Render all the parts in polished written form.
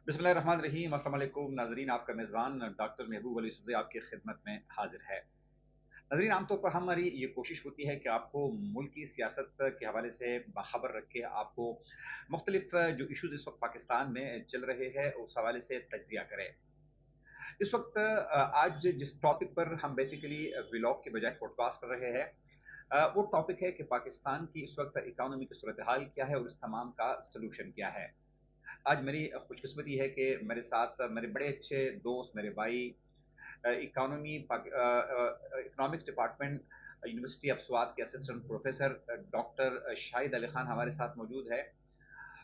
बिस्मिल्लाहिर्रहमानिर्रहीम। अस्सलाम वालेकुम नाज़रीन, आपका मेज़बान डॉक्टर महबूब अली सुबज़ी आपकी खिदमत में हाज़िर है। नाज़रीन, आमतौर पर हमारी ये कोशिश होती है कि आपको मुल्क की सियासत के हवाले से बाख़बर रख के आपको मुख्तलिफ़ जो इश्यूज़ इस वक़्त पाकिस्तान में चल रहे हैं, उस हवाले से तज्ज़िया करें। इस वक़्त आज जिस टॉपिक पर हम बेसिकली व्लॉग के बजाय पॉडकास्ट कर रहे हैं, वो टॉपिक है कि पाकिस्तान की इस वक़्त इकॉनमी की सूरत-ए-हाल क्या है और इस तमाम का सॉल्यूशन क्या है? आज मेरी खुशकिस्मती है कि मेरे साथ मेरे बड़े अच्छे दोस्त, मेरे भाई economics department university of Swat के assistant professor doctor Shahid Ali Khan हमारे साथ मौजूद है।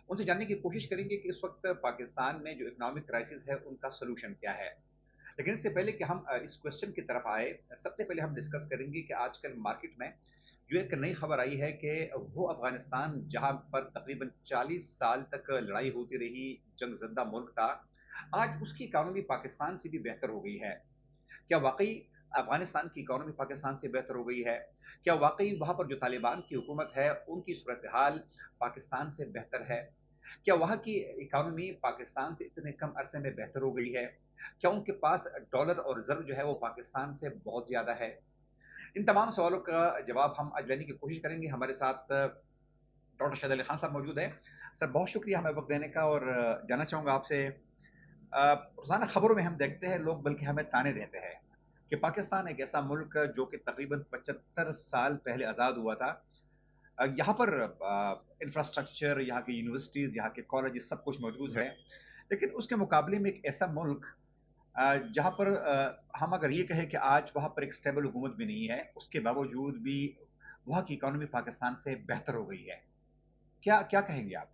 उनसे जानने की कोशिश करेंगे कि इस वक्त पाकिस्तान में जो इकोनॉमिक क्राइसिस है उनका सोल्यूशन क्या है। लेकिन इससे पहले कि हम इस क्वेश्चन की तरफ आए, सबसे पहले हम डिस्कस करेंगे कि आजकल मार्केट में जो एक नई खबर आई है कि वो अफगानिस्तान जहां पर तकरीबन 40 साल तक लड़ाई होती रही, जंग ज़दा मुल्क था, आज उसकी इकॉनमी पाकिस्तान से भी बेहतर हो गई है। क्या वाक़ई अफ़गानिस्तान की इकॉनमी पाकिस्तान से बेहतर हो गई है? क्या वाक़ई वहाँ पर जो तालिबान की हुकूमत है, उनकी सूरत-ए-हाल पाकिस्तान से बेहतर है? क्या वहाँ की इकॉनमी पाकिस्तान से इतने कम अरसे में बेहतर हो गई है? क्या उनके पास डॉलर और ज़र जो है वो पाकिस्तान से बहुत ज़्यादा है? इन तमाम सवालों का जवाब हम आज लेने की कोशिश करेंगे। हमारे साथ डॉक्टर शाहिद अली खान साहब मौजूद हैं। सर, बहुत शुक्रिया हमें वक़्त देने का और जानना चाहूँगा आपसे, रोज़ाना खबरों में हम देखते हैं, लोग बल्कि हमें ताने देते हैं कि पाकिस्तान एक ऐसा मुल्क जो कि तकरीबन 75 साल पहले आज़ाद हुआ था। यहाँ पर इंफ्रास्ट्रक्चर, यहाँ की यूनिवर्सिटीज़, यहाँ के कॉलेजेस सब कुछ मौजूद है। लेकिन उसके मुकाबले में एक ऐसा मुल्क जहाँ पर हम अगर ये कहें कि आज वहाँ पर एक स्टेबल हुकूमत भी नहीं है, उसके बावजूद भी वहाँ की इकॉनमी पाकिस्तान से बेहतर हो गई है। क्या क्या कहेंगे आप?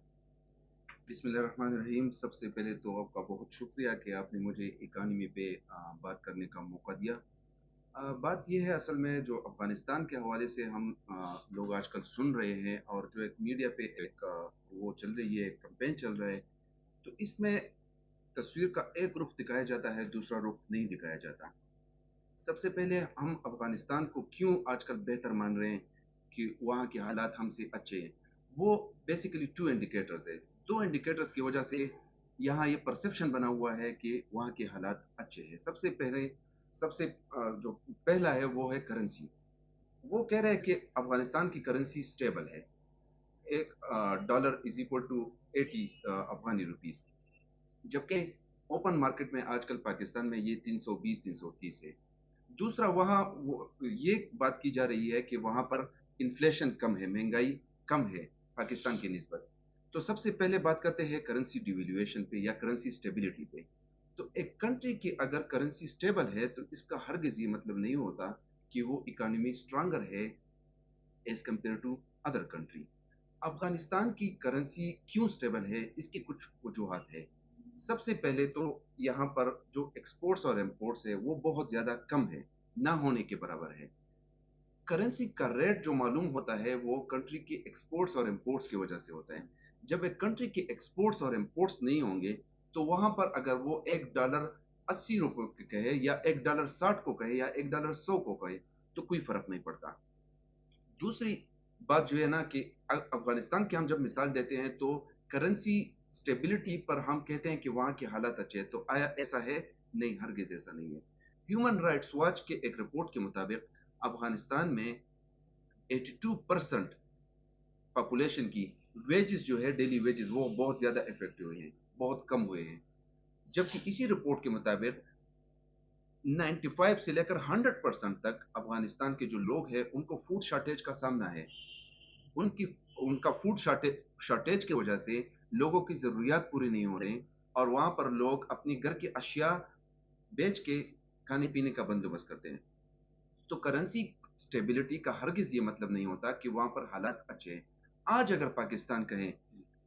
बिस्मिल्लाहिर्रहमानिर्रहीम। सबसे पहले तो आपका बहुत शुक्रिया कि आपने मुझे इकानमी पे बात करने का मौका दिया। बात ये है असल में जो अफ़गानिस्तान के हवाले से हम लोग आजकल सुन रहे हैं और जो एक मीडिया पे एक वो चल रही है, एक कैंपेन चल रहा है, तो इसमें तस्वीर का एक रुख दिखाया जाता है, दूसरा रुख नहीं दिखाया जाता। सबसे पहले हम अफ़गानिस्तान को क्यों आजकल बेहतर मान रहे हैं कि वहाँ के हालात हमसे अच्छे हैं? वो बेसिकली 2 इंडिकेटर्स है। 2 इंडिकेटर्स की वजह से यहाँ ये परसेप्शन बना हुआ है कि वहाँ के हालात अच्छे हैं। सबसे जो पहला है वो है करेंसी। वो कह रहे हैं कि अफ़गानिस्तान की करेंसी स्टेबल है। एक dollar is equal to 80 Afghani rupees. जबकि ओपन मार्केट में आजकल पाकिस्तान में ये 320 330 है। दूसरा वहाँ ये बात की जा रही है कि वहाँ पर इन्फ्लेशन कम है, महंगाई कम है पाकिस्तान की निस्बत। तो सबसे पहले बात करते हैं करेंसी डिवैल्यूएशन पे या करेंसी स्टेबिलिटी पे। तो एक कंट्री की अगर करेंसी स्टेबल है तो इसका हरगिज़ ये मतलब नहीं होता कि वो इकोनॉमी स्ट्रॉन्गर है as compare to other country. Afghanistan की करेंसी क्यों स्टेबल है, इसकी कुछ वजूहात है। सबसे पहले तो यहाँ पर जो एक्सपोर्ट्स और इम्पोर्ट्स है, वो बहुत ज़्यादा कम है, ना होने के बराबर है। करेंसी का रेट जो मालूम होता है, वो कंट्री की एक्सपोर्ट्स और इम्पोर्ट्स की वजह से होता है। जब एक कंट्री की एक्सपोर्ट्स और इम्पोर्ट्स नहीं होंगे, तो वहाँ पर अगर वो $1 80 रुपए के कहे या $1 60 को कहे या $1 100 को कहे, तो कोई फ़र्क नहीं पड़ता। दूसरी बात जो है ना कि अफ़गानिस्तान की हम जब मिसाल देते हैं तो करेंसी स्टेबिलिटी पर हम कहते हैं कि वहाँ की हालत अच्छे है, तो आया ऐसा है? नहीं, हरगिज़ ऐसा नहीं है। ह्यूमन राइट्स वॉच के एक रिपोर्ट के मुताबिक अफ़गानिस्तान में 82% पॉपुलेशन की वेजेस जो है, डेली वेजेस, वो बहुत ज़्यादा इफ़ेक्ट हुए हैं, बहुत कम हुए हैं। जबकि इसी रिपोर्ट के मुताबिक 95 से लेकर 100% तक अफ़गानिस्तान के जो लोग हैं, उनको फूड शॉर्टेज का सामना है। उनकी उनका फूड शॉर्टेज की वजह से लोगों की ज़रूरियात पूरी नहीं हो रही और वहाँ पर लोग अपनी घर की अशिया बेच के खाने-पीने का बंदोबस्त करते हैं। तो करेंसी स्टेबिलिटी का हरगिज़ ये मतलब नहीं होता कि वहाँ पर हालात अच्छे हैं। आज अगर पाकिस्तान कहे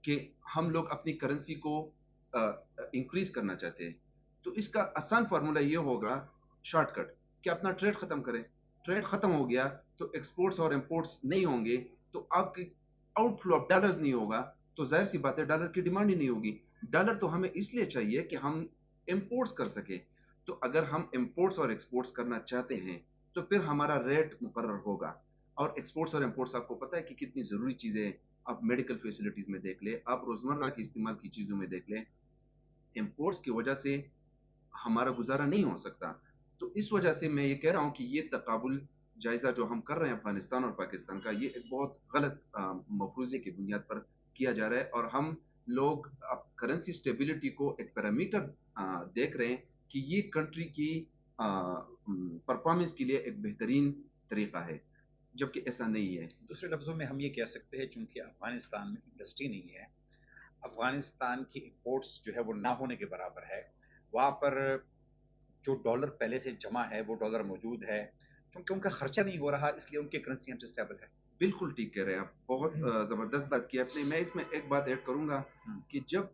कि हम लोग अपनी करेंसी को इंक्रीज़ करना चाहते हैं, तो इसका आसान फ़ॉर्मूला ये होगा, शॉर्टकट, कि अपना ट्रेड ख़त्म करें। ट्रेड ख़त्म हो गया, तो एक्सपोर्ट्स और इम्पोर्ट्स नहीं होंगे, तो आपकी आउटफ्लो ऑफ डॉलर्स नहीं होगा, तो ज़ाहिर-सी बात है डॉलर की डिमांड ही नहीं होगी। डॉलर तो हमें इसलिए चाहिए कि हम इम्पोर्ट्स कर सकें। तो अगर हम इम्पोर्ट्स और एक्सपोर्ट्स करना चाहते हैं, तो फिर हमारा रेट मुकर्रर होगा। और एक्सपोर्ट्स और इम्पोर्ट्स आपको पता है कि कितनी ज़रूरी चीज़ें हैं। आप मेडिकल फैसिलिटीज़ में देख लें, आप रोज़मर्रा की इस्तेमाल की चीज़ों में देख लें, इम्पोर्ट्स की वजह से हमारा गुजारा नहीं हो सकता। तो इस वजह से मैं ये कह रहा हूँ कि ये तकाबुल जायज़ा जो हम कर रहे हैं अफ़गानिस्तान और पाकिस्तान का, ये एक बहुत गलत मफ़रूज़े की बुनियाद पर किया जा रहा है, और हम लोग अब करेंसी स्टेबिलिटी को एक पैरामीटर देख रहे हैं कि ये कंट्री की परफ़ॉर्मेंस के लिए एक बेहतरीन तरीक़ा है, जबकि ऐसा नहीं है। दूसरे लफ्ज़ों में हम ये कह सकते हैं, चूँकि अफ़गानिस्तान में इंडस्ट्री नहीं है, अफ़गानिस्तान की इम्पोर्ट्स जो है वो ना होने के बराबर है। वहाँ पर जो डॉलर पहले से जमा है, वो डॉलर मौजूद है। चूँकि उनका खर्चा नहीं हो रहा, इसलिए उनकी करेंसी हमसे स्टेबल है। बिल्कुल ठीक कह रहे हैं आप। बहुत ज़बरदस्त बात की आपने। मैं इसमें एक बात ऐड करूँगा हुँ, कि जब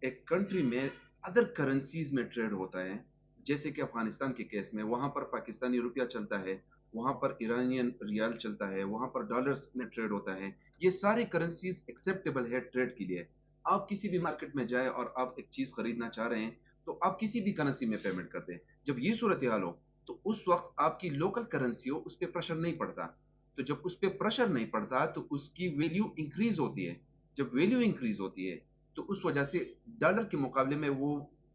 एक कंट्री में अदर करेंसीज़ में ट्रेड होता है, जैसे कि अफ़गानिस्तान के केस में, वहाँ पर पाकिस्तानी रुपया चलता है, वहाँ पर ईरानियन रियाल चलता है, वहाँ पर डॉलर्स में ट्रेड होता है। ये सारी करेंसीज़ एक्सेप्टेबल है ट्रेड के लिए। आप किसी भी मार्केट में जाएँ और आप एक चीज़ खरीदना चाह रहे हैं, तो आप किसी भी करेंसी में पेमेंट करते हैं। जब ये सूरत-ए-हाल हो, तो उस वक़्त आपकी लोकल करेंसी हो, उस पे प्रेशर नहीं पड़ता। तो जब उस पे प्रेशर नहीं पड़ता, तो उसकी वैल्यू इंक्रीज़ होती है। जब वैल्यू इंक्रीज़ होती है, तो उस वजह से डॉलर के मुकाबले में वो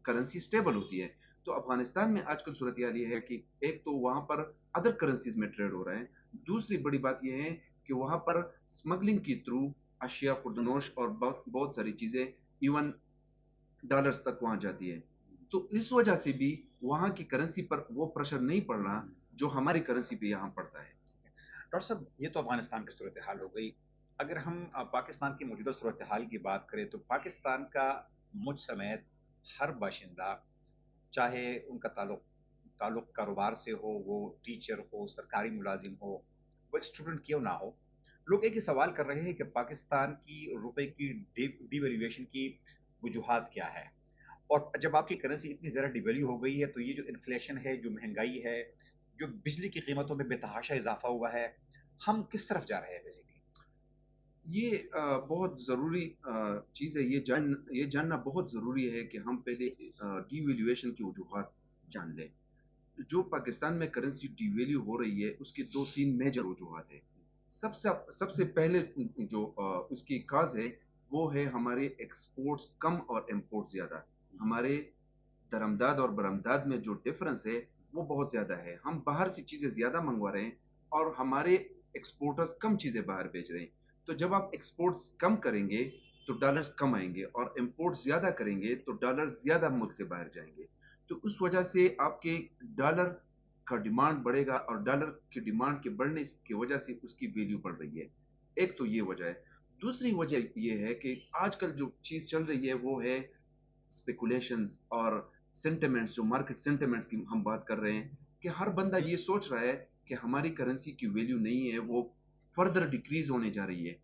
करेंसी स्टेबल होती है। तो अफ़गानिस्तान में आजकल सूरत-ए-हाल ये है कि एक तो वहाँ पर अदर करेंसीज़ में ट्रेड हो रहा है। दूसरी बड़ी बात ये है कि वहाँ पर स्मगलिंग के थ्रू अशिया, खुर्दनोश और बहुत बहुत सारी चीज़ें इवन डॉलर्स तक वहाँ जाती है। तो इस वजह से भी वहाँ की करेंसी पर वो प्रेशर नहीं पड़ रहा, जो हमारी करेंसी पे यहाँ पड़ता है। डॉक्टर साहब, ये तो अफ़गानिस्तान की सूरत-ए-हाल हो गई। अगर हम पाकिस्तान की मौजूदा सूरत-ए-हाल की बात करें, तो पाकिस्तान का मुझ समेत हर बाशिंदा, चाहे उनका ताल्लुक कारोबार से हो, वो टीचर हो, सरकारी मुलाज़िम हो, वो एक स्टूडेंट क्यों ना हो, लोग एक ही सवाल कर रहे हैं कि पाकिस्तान की रुपए की डिवैल्यूएशन की वजूहात क्या है? और जब आपकी करेंसी इतनी ज़्यादा डिवैल्यू हो गई है, तो ये जो इन्फ्लेशन है, जो महँगाई है, जो बिजली की कीमतों में बेतहाशा इज़ाफ़ा हुआ है, हम किस तरफ जा रहे हैं बेसिकली? ये बहुत ज़रूरी चीज़ है, ये जानना बहुत ज़रूरी है कि हम पहले डिवैल्यूएशन की वजूहात जान लें। जो पाकिस्तान में करेंसी डिवैल्यू हो रही है, उसकी 2-3 मेजर वजूहात हैं। सबसे सबसे पहले जो उसकी काज़ है, वो है हमारे एक्सपोर्ट्स कम और इम्पोर्ट ज़्यादा। हमारे दरमदाद और बरमदाद में जो डिफरेंस है, वो बहुत ज़्यादा है। हम बाहर से चीज़ें ज़्यादा मँगवा रहे हैं और हमारे एक्सपोर्टर्स कम चीज़ें बाहर भेज रहे हैं। तो जब आप एक्सपोर्ट्स कम करेंगे, तो डॉलर्स कम आएँगे, और इम्पोर्ट्स ज़्यादा करेंगे, तो डॉलर्स ज़्यादा मुल्क से बाहर जाएँगे। तो उस वजह से आपके डॉलर का डिमांड बढ़ेगा, और डॉलर की डिमांड के बढ़ने की वजह से उसकी वैल्यू बढ़ रही है। एक तो ये वजह है। दूसरी वजह ये है कि आजकल जो चीज़ चल रही है, वो है स्पेकुलेशंस और सेंटिमेंट्स, जो मार्केट सेंटिमेंट्स की हम बात कर रहे हैं, कि हर बंदा ये सोच रहा है कि हमारी करेंसी की वैल्यू नहीं है, वो फर्दर डिक्रीज होने जा रही है।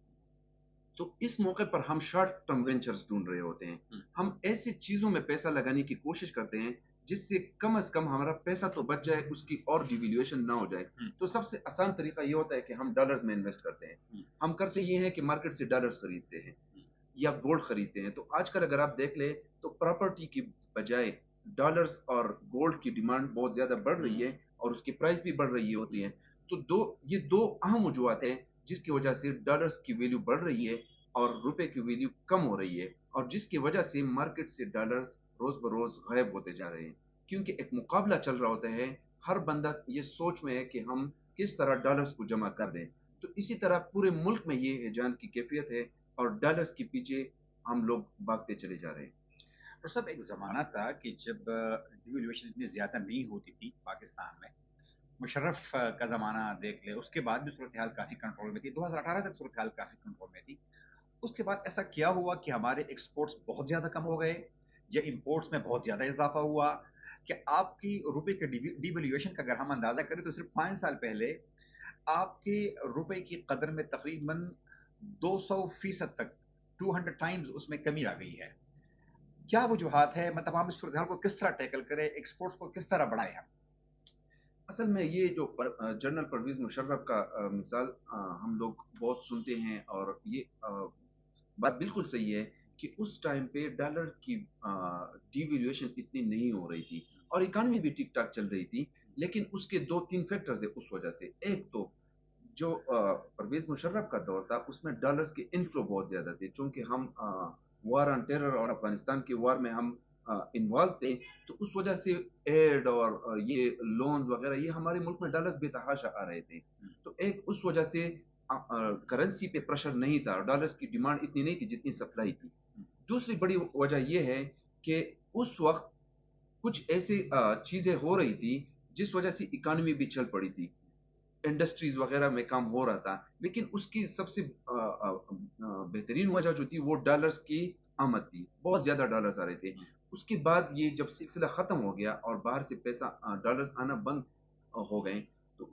तो इस मौके पर हम शॉर्ट टर्म वेंचर्स ढूंढ रहे होते हैं। हुँ, हम ऐसी चीजों में पैसा लगाने की कोशिश करते हैं जिससे कम से कम हमारा पैसा तो बच जाए, उसकी और डिवैल्यूएशन ना हो जाए। हुँ, तो सबसे आसान तरीका ये होता है कि हम डॉलर्स में इन्वेस्ट करते हैं। हुँ, हम करते ये हैं कि मार्केट से डॉलर्स खरीदते हैं हुँ, या गोल्ड खरीदते हैं। तो आजकल अगर आप देख लें, तो प्रॉपर्टी की बजाय डॉलर्स और गोल्ड की डिमांड बहुत ज़्यादा बढ़ रही है, हुँ, और उसकी प्राइस भी बढ़ रही होती है। तो ये 2 अहम वजूहत हैं जिसकी वजह से डॉलर्स की वैल्यू बढ़ रही है और रुपए की वैल्यू कम हो रही है, और जिसकी वजह से मार्केट से डॉलर्स रोज़-बरोज़ गायब होते जा रहे हैं। क्योंकि एक मुकाबला चल रहा होता है, हर बंदा ये सोच में है कि हम किस तरह डॉलर्स को जमा कर दें। तो इसी तरह पूरे मुल्क में ये हिजान की कैफ़ियत है, और डॉलर्स के पीछे हम लोग भागते चले जा रहे हैं। और साहब, एक ज़माना था कि जब डिवैल्यूएशन इतनी ज़्यादा नहीं होती थी पाकिस्तान में, मुशर्रफ का ज़माना देख लें, उसके बाद भी सूरत-ए-हाल काफ़ी कंट्रोल में थी, 2018 तक सूरत-ए-हाल काफ़ी कंट्रोल में थी। उसके बाद ऐसा क्या हुआ कि हमारे एक्सपोर्ट्स बहुत ज़्यादा कम हो गए या इंपोर्ट्स में बहुत ज़्यादा इज़ाफ़ा हुआ? कि आपकी रुपए के डिवैल्यूएशन का अगर हम अंदाज़ा करें, तो सिर्फ़ 5 साल पहले आपके रुपए की कदर में तकरीबन 200% तक, 200 टाइम्स उसमें कमी आ गई है। क्या वजूहात है? मतलब हम इस सूरत-ए-हाल को किस तरह टैकल करें? एक्सपोर्ट्स को किस तरह बढ़ाएँ हम? असल में ये जो जनरल परवेज़ मुशर्रफ का मिसाल हम लोग बहुत सुनते हैं, और ये बात बिल्कुल सही है कि उस टाइम पे डॉलर की डिवैल्यूएशन इतनी नहीं हो रही थी, और इकॉनमी भी ठीक-ठाक चल रही थी। लेकिन उसके 2-3 फैक्टर्स हैं उस वजह से। एक तो जो परवेज़ मुशर्रफ का दौर था, उसमें डॉलर्स के इनफ्लो बहुत ज़्यादा थे, चूँकि हम वार ऑन टेरर और अफ़गानिस्तान की वार में हम انوالو تھے تو اس وجہ سے ایڈ اور یہ لون وغیرہ یہ ہمارے ملک میں ڈالرز بے تحاشا آ رہے تھے. تو ایک اس وجہ سے کرنسی پہ پریشر نہیں تھا, ڈالرز کی ڈیمانڈ اتنی نہیں تھی جتنی سپلائی تھی. دوسری بڑی وجہ یہ ہے کہ اس وقت کچھ ایسی چیزیں ہو رہی تھی جس وجہ سے اکانومی بھی چل پڑی تھی, انڈسٹریز وغیرہ میں کام ہو رہا تھا, لیکن اس کی سب سے بہترین وجہ جو تھی وہ ڈالرز کی آمد تھی, بہت زیادہ ڈالرز آ رہے تھے. اس کے بعد یہ جب سلسلہ ختم ہو گیا اور باہر سے پیسہ ڈالرز آنا بند ہو گئے تو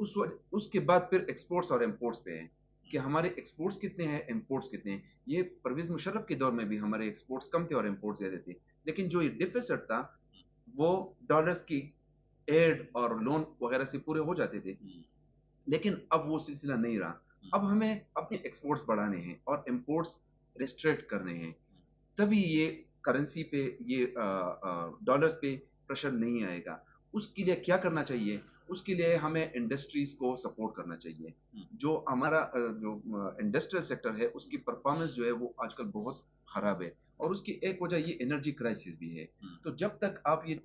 اس کے بعد پھر ایکسپورٹس اور امپورٹس پہ ہیں کہ ہمارے ایکسپورٹس کتنے ہیں, امپورٹس کتنے ہیں. یہ پرویز مشرف کے دور میں بھی ہمارے ایکسپورٹس کم تھے اور امپورٹس زیادہ تھے, لیکن جو یہ ڈیفیسٹ تھا وہ ڈالرز کی ایڈ اور لون وغیرہ سے پورے ہو جاتے تھے. لیکن اب وہ سلسلہ نہیں رہا. اب ہمیں اپنے ایکسپورٹس بڑھانے ہیں اور امپورٹس ریسٹریکٹ کرنے ہیں, تبھی یہ کرنسی پہ یہ ڈالرز پہ پریشر نہیں آئے گا. اس کے لیے کیا کرنا چاہیے؟ اس کے لیے ہمیں انڈسٹریز کو سپورٹ کرنا چاہیے. جو ہمارا جو انڈسٹریل سیکٹر ہے اس کی پرفارمنس جو ہے وہ آج کل بہت خراب ہے, اور اس کی ایک وجہ یہ انرجی کرائسس بھی ہے. تو جب تک آپ یہ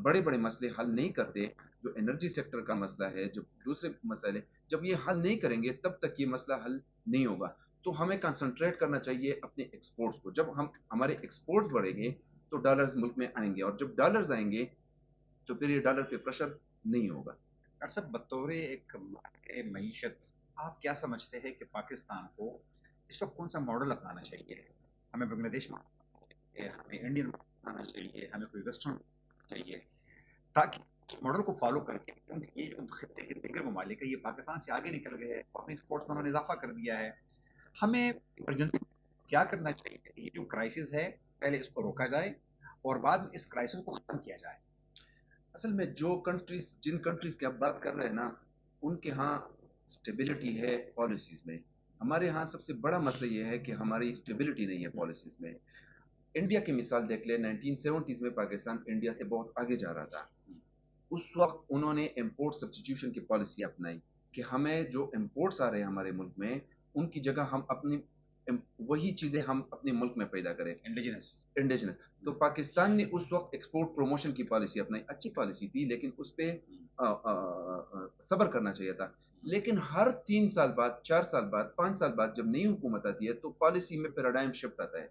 بڑے بڑے مسئلے حل نہیں کرتے, جو انرجی سیکٹر کا مسئلہ ہے, جو دوسرے مسئلے, جب یہ حل نہیں کریں گے تب تک یہ مسئلہ حل نہیں ہوگا. تو ہمیں کنسنٹریٹ کرنا چاہیے اپنے ایکسپورٹس کو. جب ہمارے ایکسپورٹس بڑھیں گے تو ڈالرز ملک میں آئیں گے, اور جب ڈالرز آئیں گے تو پھر یہ ڈالر پہ پریشر نہیں ہوگا. ڈاکٹر صاحب, بطور ایک معیشت آپ کیا سمجھتے ہیں کہ پاکستان کو اس وقت کون سا ماڈل اپنانا چاہیے؟ ہمیں بنگلہ دیش میں ہمیں انڈین اپنانا چاہیے, ہمیں کوئی ویسٹرن چاہیے, تاکہ اس ماڈل کو فالو کر کے یہ جو خطے کے دیگر ممالک ہے یہ پاکستان سے آگے نکل گئے ہیں, اپنے ایکسپورٹس میں انہوں نے اضافہ کر دیا ہے. ہمیں ایمرجنسی کیا کرنا چاہیے؟ یہ جو کرائسس ہے پہلے اس کو روکا جائے اور بعد میں اس کرائسس کو ختم کیا جائے. اصل میں جن کنٹریز کی آپ بات کر رہے ہیں نا, ان کے ہاں اسٹیبلٹی ہے پالیسیز میں. ہمارے ہاں سب سے بڑا مسئلہ یہ ہے کہ ہماری اسٹیبلٹی نہیں ہے پالیسیز میں. انڈیا کی مثال دیکھ لیں, 1970s میں پاکستان انڈیا سے بہت آگے جا رہا تھا. اس وقت انہوں نے امپورٹ سبسٹیٹیوشن کی پالیسی اپنائی کہ ہمیں جو امپورٹس آ رہے ہیں ہمارے ملک میں ان کی جگہ ہم اپنی وہی چیزیں ہم اپنے ملک میں پیدا کریں, انڈیجنس. تو پاکستان نے اس وقت ایکسپورٹ پروموشن کی پالیسی اپنائی, اچھی پالیسی تھی, لیکن اس پہ صبر کرنا چاہیے تھا. لیکن ہر 3 سال بعد, 4 سال بعد, 5 سال بعد جب نئی حکومت آتی ہے تو پالیسی میں پیراڈائم شفٹ آتا ہے.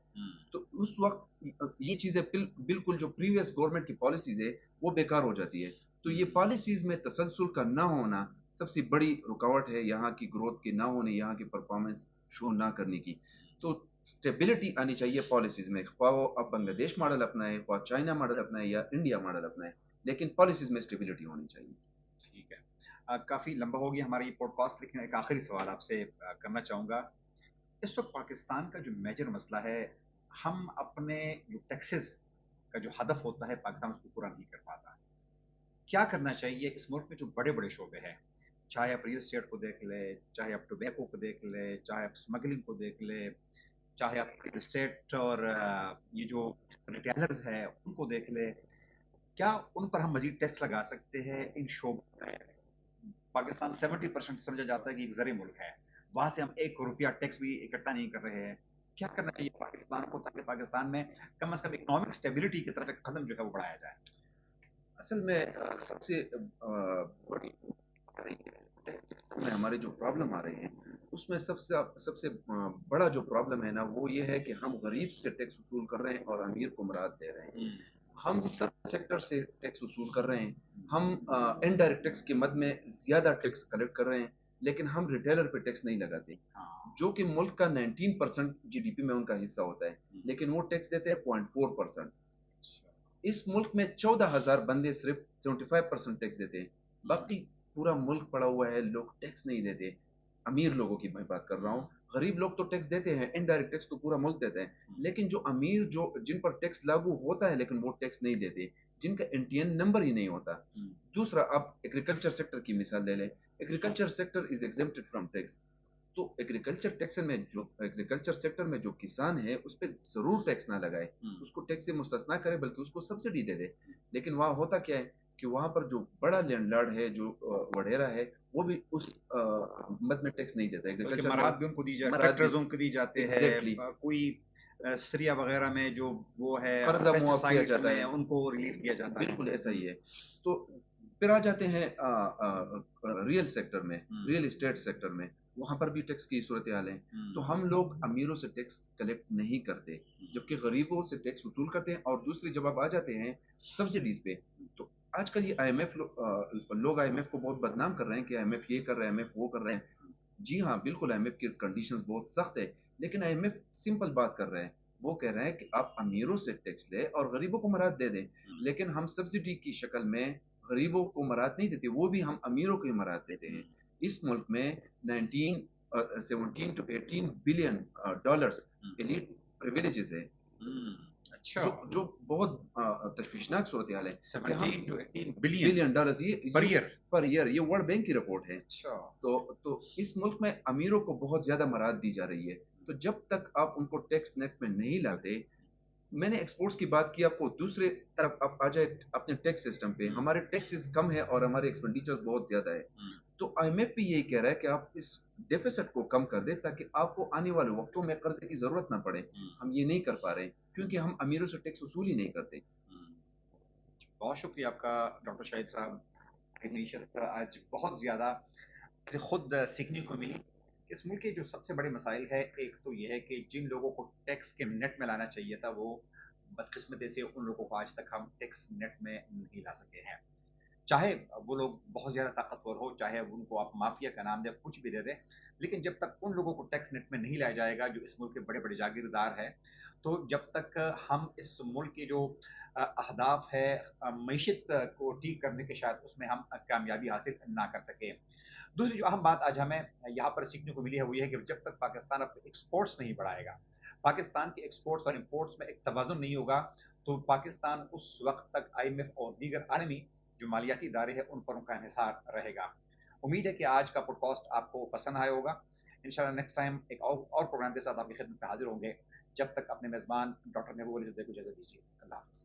تو اس وقت یہ چیزیں بالکل جو پریویس گورنمنٹ کی پالیسیز ہے وہ بیکار ہو جاتی ہے. تو یہ پالیسیز میں تسلسل کا نہ ہونا سب سے بڑی رکاوٹ ہے یہاں کی گروتھ کے نہ ہونے, یہاں کی پرفارمنس شو نہ کرنے کی. تو اسٹیبلٹی آنی چاہیے پالیسیز میں, خواہ وہ اب بنگلہ دیش ماڈل اپنائے, خواہ چائنا ماڈل اپنائے یا انڈیا ماڈل اپنائے, لیکن پالیسیز میں اسٹیبلٹی ہونی چاہیے. ٹھیک ہے, کافی لمبا ہو گیا ہمارا یہ پوڈ کاسٹ, لیکن ایک آخری سوال آپ سے کرنا چاہوں گا. اس وقت پاکستان کا جو میجر مسئلہ ہے, ہم اپنے جو ٹیکسز کا جو ہدف ہوتا ہے پاکستان اس کو پورا نہیں کر پاتا. کیا کرنا چاہیے اس ملک میں جو بڑے بڑے شعبے ہیں, چاہے آپ ریل اسٹیٹ کو دیکھ لیں, چاہے آپ ٹوبیکو کو دیکھ لیں, چاہے آپ اسمگلنگ کو دیکھ لیں, چاہے آپ ریل اسٹیٹ اور یہ جو ریٹیلرز ہیں ان کو دیکھ لیں, کیا ان پر ہم مزید ٹیکس لگا سکتے ہیں؟ ان شعبوں میں پاکستان 70% سمجھا جاتا ہے کہ ایک زرعی ملک ہے, وہاں سے ہم 1 روپیہ ٹیکس بھی اکٹھا نہیں کر رہے ہیں. کیا کرنا چاہیے پاکستان کو تاکہ پاکستان میں کم از کم اکنامک اسٹیبلٹی کی طرف ایک قدم جو ہے وہ بڑھایا جائے؟ اصل میں سب سے بڑی میں ہمارے جو پرابلم آ رہے ہیں اس میں سب سے بڑا جو پرابلم ہے نا وہ یہ ہے کہ ہم غریب سے ٹیکس وصول کر رہے ہیں اور امیر کو مراد دے رہے ہیں. ہم سب سیکٹر سے ٹیکس وصول کر رہے ہیں, ہم انڈائریکٹ ٹیکس کی مد میں زیادہ ٹیکس کلیکٹ کر رہے ہیں, لیکن ہم ریٹیلر پہ ٹیکس نہیں لگاتے, جو کہ ملک کا 19% جی ڈی پی میں ان کا حصہ ہوتا ہے, لیکن وہ ٹیکس دیتے ہیں 0.4%. اس ملک میں 14,000 بندے صرف 75% ٹیکس دیتے ہیں, باقی پورا ملک پڑا ہوا ہے لوگ ٹیکس نہیں دیتے. امیر لوگوں کی میں بات کر رہا ہوں, غریب لوگ تو ٹیکس دیتے ہیں, انڈائریکٹ ٹیکس تو پورا ملک دیتا ہے, لیکن جو امیر جن پر ٹیکس لاگو ہوتا ہے لیکن وہ ٹیکس نہیں دیتے, جن کا انٹین نمبر ہی نہیں ہوتا. دوسرا, آپ ایگریکلچر سیکٹر کی مثال لے لیں, agriculture sector is exempted from tax. تو ایگریکلچر سیکٹر میں جو کسان ہے اس پہ ضرور ٹیکس نہ لگائے, اس کو ٹیکس سے مستثنا کرے, بلکہ اس کو سبسڈی دے دے. لیکن وہاں ہوتا کیا ہے کہ وہاں پر جو بڑا لینڈ لارڈ ہے, جو وڈیرا ہے, وہ بھی اس مد میں ٹیکس نہیں دیتا. مراد بھی ان کو دی جاتی ہے, ٹریکٹرز ان کو دی جاتے ہیں, کوئی سریا وغیرہ میں جو وہ ہے قرضہ معاف کیا پیسٹیسائڈس جاتا میں ہے، ان کو ریلیف دیا جاتا ہے. بالکل ایسا ہی ہے. تو پھر آ جاتے ہیں ریئل سیکٹر میں، ریئل اسٹیٹ سیکٹر میں، وہاں پر بھی ٹیکس کی صورتحال ہے. تو ہم لوگ امیروں سے ٹیکس کلیکٹ نہیں کرتے، جبکہ غریبوں سے ٹیکس وصول کرتے ہیں. اور دوسری جب آپ آ جاتے ہیں سبسڈیز پہ، تو آج کل یہ آئی ایم ایف لوگ آئی ایم ایف کو بہت بدنام کر رہے ہیں کہ آئی ایم ایف یہ کر رہے ہیں، آئی ایم ایف وہ کر رہے ہیں. جی ہاں بالکل آئی ایم ایف کی کنڈیشنز بہت سخت ہے، لیکن آئی ایم ایف سمپل بات کر رہے ہیں. وہ کہہ رہے ہیں کہ آپ امیروں سے ٹیکس لیں اور غریبوں کو مراد دے دیں، لیکن ہم سبسڈی کی شکل میں غریبوں کو مراد نہیں دیتے، وہ بھی ہم امیروں کو ہی مراد دیتے ہیں. اس ملک میں 17 to 18 بلین ڈالرز ایلیٹ پریویلیجز ہے، اچھا. جو بہت تشویشناک صورتحال ہے. 17 to 18 بلین ڈالرز یہ پر ایئر. پر ایئر، یہ ورلڈ بینک کی رپورٹ ہے. اچھا. تو اس ملک میں امیروں کو بہت زیادہ مراد دی جا رہی ہے. تو جب تک آپ ان کو ٹیکس نیٹ میں نہیں لاتے، میں نے ایکسپورٹس کی بات کی آپ کو، دوسرے طرف آپ آ جائے اپنے ٹیکس سسٹم پہ، ہمارے ٹیکسز کم ہے اور ہمارے ایکسپینڈیچرز بہت زیادہ ہے. تو آئی ایم ایف بھی یہی کہہ رہا ہے کہ آپ اس ڈیفیسٹ کو کم کر دیں تاکہ آپ کو آنے والے وقتوں میں قرضے کی ضرورت نہ پڑے. ہم یہ نہیں کر پا رہے کیونکہ ہم امیروں سے ٹیکس وصول ہی نہیں کرتے. بہت شکریہ آپ کا ڈاکٹر شاہد صاحب. معیشت آج بہت زیادہ سے خود سیکھنے کو ملی. اس ملک کے جو سب سے بڑے مسائل ہے، ایک تو یہ ہے کہ جن لوگوں کو ٹیکس کے نیٹ میں لانا چاہیے تھا، وہ بدقسمتی سے ان لوگوں کو آج تک ہم ٹیکس نیٹ میں نہیں لا سکے ہیں. چاہے وہ لوگ بہت زیادہ طاقتور ہو، چاہے ان کو آپ مافیا کا نام دیں، کچھ بھی دے دیں، لیکن جب تک ان لوگوں کو ٹیکس نیٹ میں نہیں لایا جائے گا جو اس ملک کے بڑے بڑے جاگیردار ہیں، تو جب تک ہم اس ملک کے جو اہداف ہے معیشت کو ٹھیک کرنے کے، شاید اس میں ہم کامیابی حاصل نہ کر سکیں. دوسری جو اہم بات آج ہمیں یہاں پر سیکھنے کو ملی ہے وہ یہ ہے کہ جب تک پاکستان اپنے ایکسپورٹس نہیں بڑھائے گا، پاکستان کے ایکسپورٹس اور امپورٹس میں ایک توازن نہیں ہوگا، تو پاکستان اس وقت تک آئی ایم ایف اور دیگر عالمی جو مالیاتی ادارے ہیں ان پر ان کا انحصار رہے گا. امید ہے کہ آج کا پوڈ کاسٹ آپ کو پسند آیا ہوگا. انشاءاللہ نیکسٹ ٹائم ایک اور پروگرام کے ساتھ آپ کی خدمت میں حاضر ہوں گے. جب تک اپنے میزبان ڈاکٹر محبوب علی زدے کو اجازت دیجیے. اللہ حافظ.